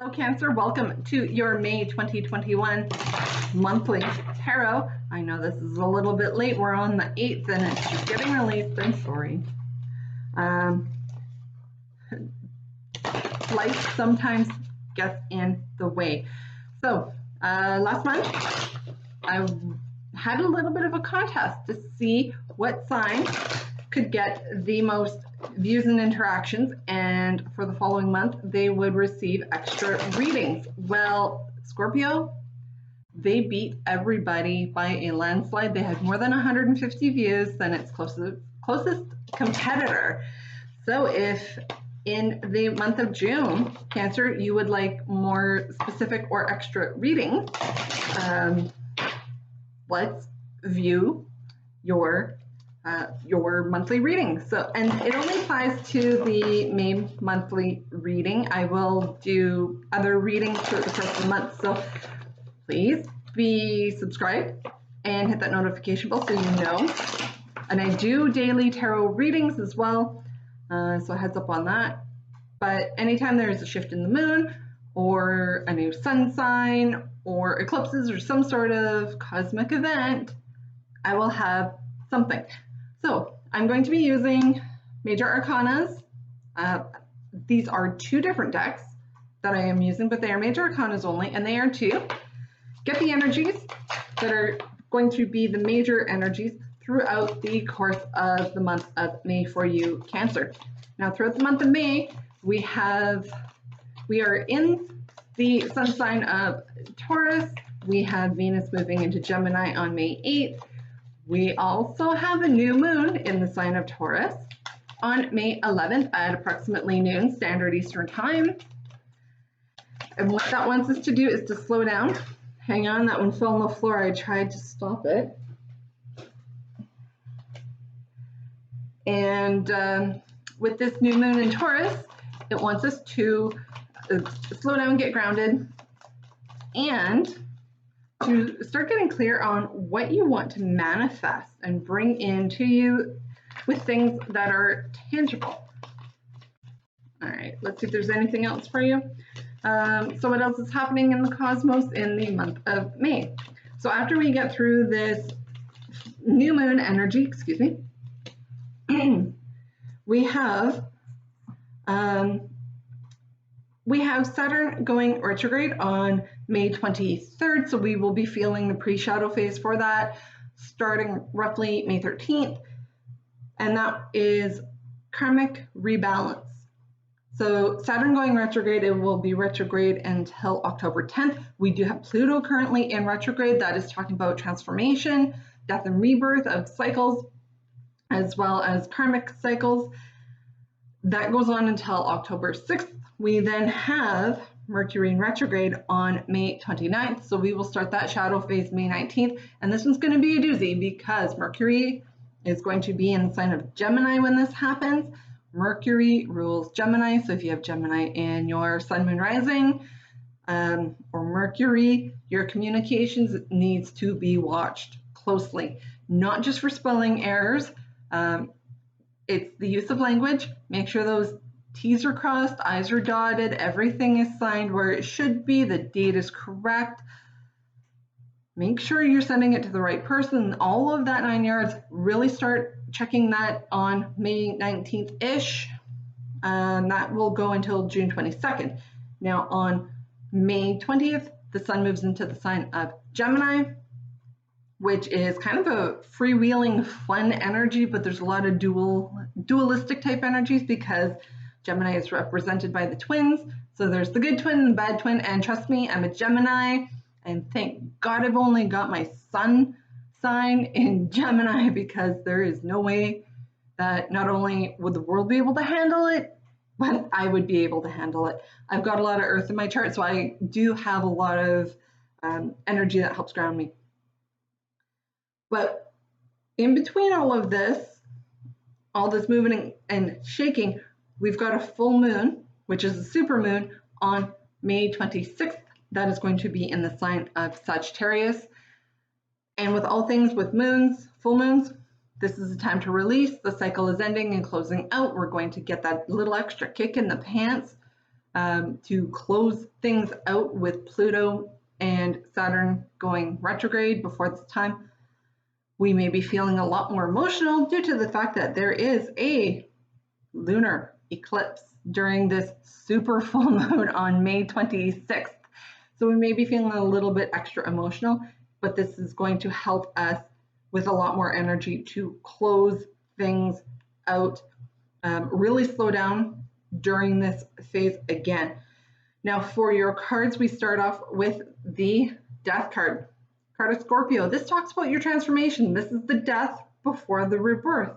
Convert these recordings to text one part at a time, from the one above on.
Hello, Cancer. Welcome to your May 2021 monthly tarot. I know this is a little bit late. We're on the 8th and it's just getting released. I'm sorry. Life sometimes gets in the way. So last month, I had a little bit of a contest to see what sign could get the most views and interactions, and for the following month they would receive extra readings. Well, Scorpio, they beat everybody by a landslide. They had more than 150 views than its closest competitor. So if in the month of June, Cancer, you would like more specific or extra readings, let's view your monthly reading. So, and it only applies to the May monthly reading. I will do other readings throughout the course of the month. So please be subscribed and hit that notification bell so you know. And I do daily tarot readings as well. So heads up on that. But anytime there's a shift in the moon or a new sun sign or eclipses or some sort of cosmic event, I will have something. So I'm going to be using Major Arcanas. These are two different decks that I am using, but they are Major Arcanas only, and they are to get the energies that are going to be the major energies throughout the course of the month of May for you, Cancer. Now, throughout the month of May, we are in the sun sign of Taurus. We have Venus moving into Gemini on May 8th. We also have a new moon in the sign of Taurus on May 11th at approximately noon Standard Eastern Time. And what that wants us to do is to slow down. Hang on, that one fell on the floor. I tried to stop it. And with this new moon in Taurus, it wants us to slow down, get grounded, and to start getting clear on what you want to manifest and bring into you with things that are tangible. All right, let's see if there's anything else for you. So what else is happening in the cosmos in the month of May? So after we get through this new moon energy, excuse me, we have Saturn going retrograde on May 23rd, so we will be feeling the pre-shadow phase for that starting roughly May 13th, and that is karmic rebalance. So Saturn going retrograde, it will be retrograde until October 10th. We do have Pluto currently in retrograde. That is talking about transformation, death and rebirth of cycles, as well as karmic cycles. That goes on until October 6th. We then have Mercury in retrograde on May 29th. So we will start that shadow phase May 19th. And this one's going to be a doozy because Mercury is going to be in the sign of Gemini when this happens. Mercury rules Gemini. So if you have Gemini in your sun, moon, rising, or Mercury, your communications needs to be watched closely, not just for spelling errors. It's the use of language. Make sure those T's are crossed, I's are dotted, everything is signed where it should be, the date is correct. Make sure you're sending it to the right person, all of that 9 yards. Really start checking that on May 19th-ish. That will go until June 22nd. Now on May 20th, the sun moves into the sign of Gemini, which is kind of a freewheeling, fun energy, but there's a lot of dualistic type energies because Gemini is represented by the twins. So there's the good twin and the bad twin, and trust me, I'm a Gemini, and thank God I've only got my sun sign in Gemini, because there is no way that not only would the world be able to handle it, but I would be able to handle it. I've got a lot of earth in my chart, so I do have a lot of energy that helps ground me. But in between all of this, all this moving and shaking, we've got a full moon, which is a super moon, on May 26th. That is going to be in the sign of Sagittarius. And with all things with moons, full moons, this is a time to release. The cycle is ending and closing out. We're going to get that little extra kick in the pants to close things out with Pluto and Saturn going retrograde before this time. We may be feeling a lot more emotional due to the fact that there is a lunar eclipse during this super full moon on May 26th. So we may be feeling a little bit extra emotional, but this is going to help us with a lot more energy to close things out, really slow down during this phase again. Now for your cards, we start off with the Death card of Scorpio. This talks about your transformation. This is the death before the rebirth.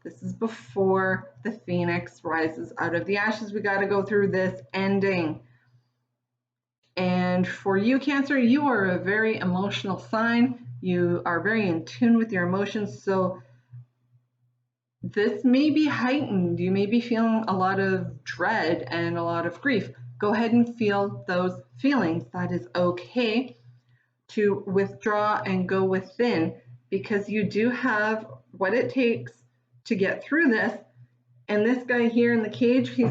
This is before the phoenix rises out of the ashes. We got to go through this ending. And for you, Cancer, you are a very emotional sign. You are very in tune with your emotions. So this may be heightened. You may be feeling a lot of dread and a lot of grief. Go ahead and feel those feelings. That is okay to withdraw and go within, because you do have what it takes to get through this. And this guy here in the cage, he's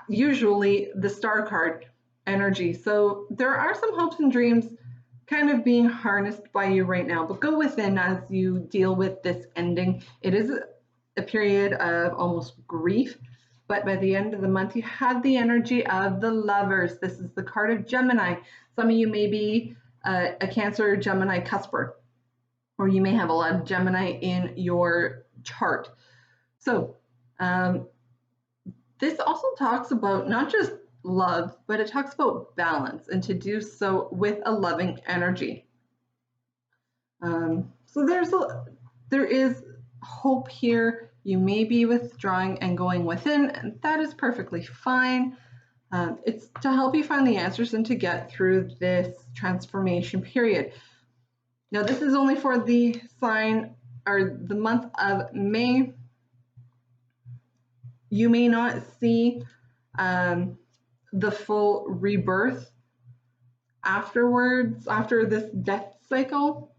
usually the Star card energy. So there are some hopes and dreams kind of being harnessed by you right now, but go within as you deal with this ending. It is a period of almost grief, but by the end of the month, you have the energy of the Lovers. This is the card of Gemini. Some of you may be a Cancer Gemini cusper, or you may have a lot of Gemini in your chart. So this also talks about not just love, but it talks about balance, and to do so with a loving energy. So there is hope here. You may be withdrawing and going within, and that is perfectly fine. It's to help you find the answers and to get through this transformation period. Now, this is only for the sign or the month of May. You may not see the full rebirth afterwards, after this death cycle,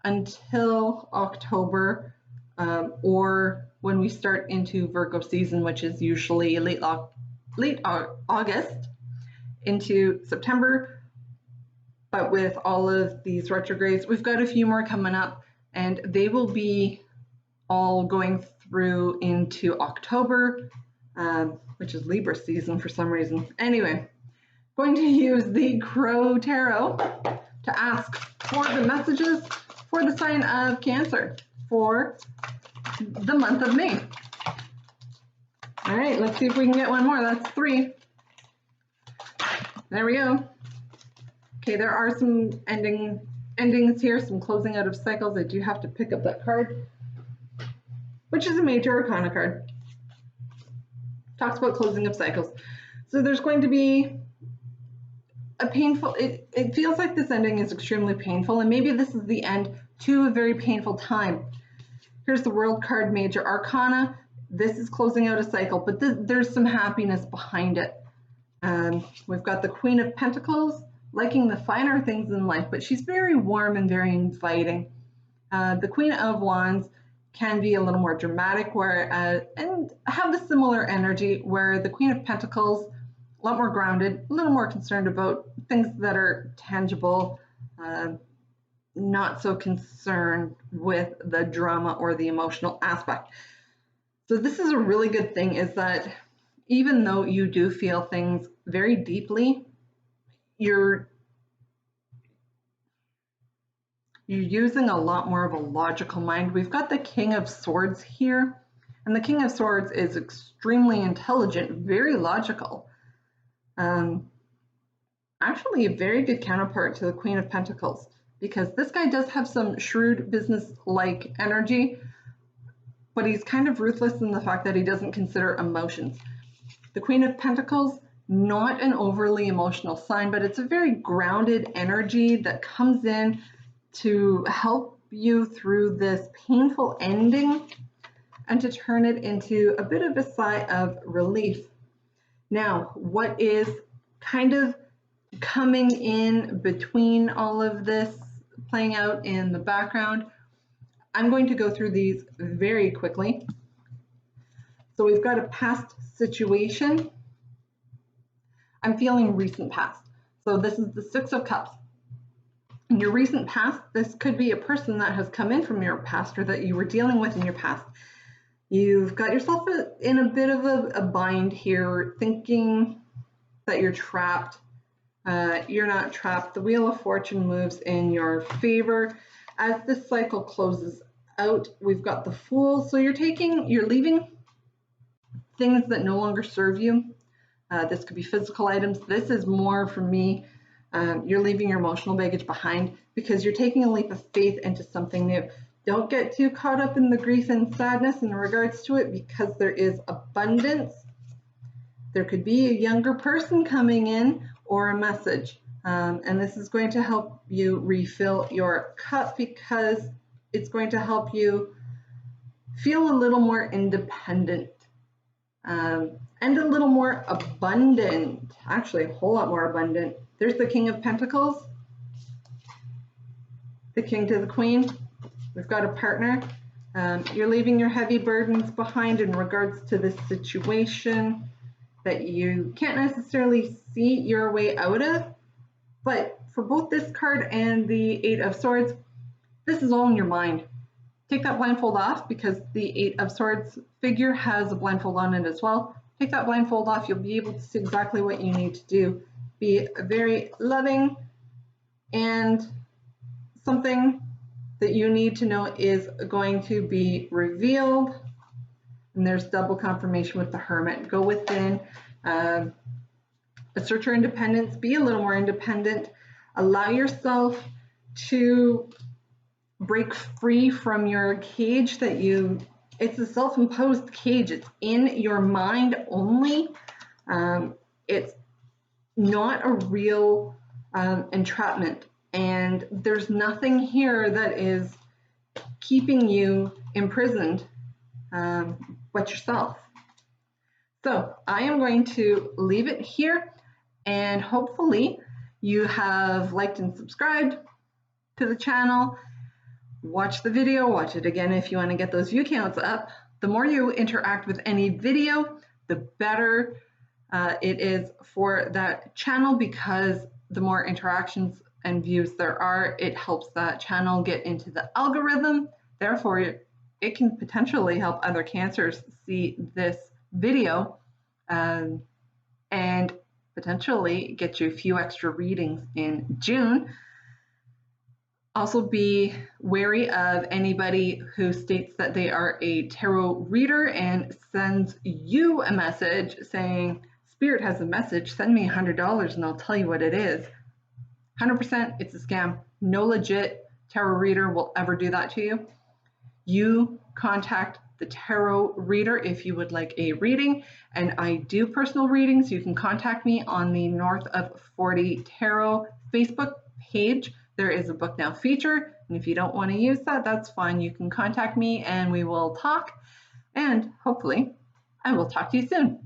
until October, or when we start into Virgo season, which is usually late August into September. But with all of these retrogrades, we've got a few more coming up, and they will be all going through into October, which is Libra season for some reason. Anyway, going to use the Crow Tarot to ask for the messages for the sign of Cancer for the month of May. All right, let's see if we can get one more. That's 3. There we go. Okay, there are some endings here, some closing out of cycles. I do have to pick up that card, which is a Major Arcana card. Talks about closing of cycles. So there's going to be a painful, it feels like this ending is extremely painful, and maybe this is the end to a very painful time. Here's the World card, Major Arcana. This is closing out a cycle, but there's some happiness behind it. We've got the Queen of Pentacles, liking the finer things in life, but she's very warm and very inviting. The Queen of Wands can be a little more dramatic, and have the similar energy, where the Queen of Pentacles, a lot more grounded, a little more concerned about things that are tangible, not so concerned with the drama or the emotional aspect. So this is a really good thing, is that even though you do feel things very deeply, you're using a lot more of a logical mind. We've got the King of Swords here, and the King of Swords is extremely intelligent, very logical. Actually a very good counterpart to the Queen of Pentacles, because this guy does have some shrewd business-like energy, but he's kind of ruthless in the fact that he doesn't consider emotions. The Queen of Pentacles, not an overly emotional sign, but it's a very grounded energy that comes in to help you through this painful ending and to turn it into a bit of a sigh of relief. Now, what is kind of coming in between all of this playing out in the background, I'm going to go through these very quickly. So we've got a past situation, I'm feeling recent past. So this is the Six of Cups. In your recent past, this could be a person that has come in from your past or that you were dealing with in your past. You've got yourself in a bit of a bind here, thinking that you're trapped. You're not trapped. The Wheel of Fortune moves in your favor. As this cycle closes out, we've got the Fool. So you're leaving things that no longer serve you. This could be physical items. This is more for me. You're leaving your emotional baggage behind because you're taking a leap of faith into something new. Don't get too caught up in the grief and sadness in regards to it, because there is abundance. There could be a younger person coming in or a message. And this is going to help you refill your cup, because it's going to help you feel a little more independent and a little more abundant, actually a whole lot more abundant. There's the King of Pentacles, the King to the Queen. We've got a partner. You're leaving your heavy burdens behind in regards to this situation that you can't necessarily see your way out of. But for both this card and the Eight of Swords, this is all in your mind. Take that blindfold off, because the Eight of Swords figure has a blindfold on it as well. Take that blindfold off, you'll be able to see exactly what you need to do. Be very loving, and something that you need to know is going to be revealed. And there's double confirmation with the Hermit. Go within, assert your independence, be a little more independent, allow yourself to break free from your cage that it's a self-imposed cage. It's in your mind only. It's not a real entrapment, and there's nothing here that is keeping you imprisoned but yourself. So I am going to leave it here, and hopefully you have liked and subscribed to the channel. Watch the video, watch it again if you want to get those view counts up. The more you interact with any video, the better it is for that channel, because the more interactions and views there are, it helps that channel get into the algorithm. Therefore, it can potentially help other cancers see this video and potentially get you a few extra readings in June. Also, be wary of anybody who states that they are a tarot reader and sends you a message saying, Spirit has a message, send me $100 and I'll tell you what it is. 100% it's a scam. No legit tarot reader will ever do that to you. You contact the tarot reader if you would like a reading, and I do personal readings. You can contact me on the North of 40 Tarot Facebook page. There is a book now feature, and if you don't want to use that, that's fine. You can contact me and we will talk, and hopefully I will talk to you soon.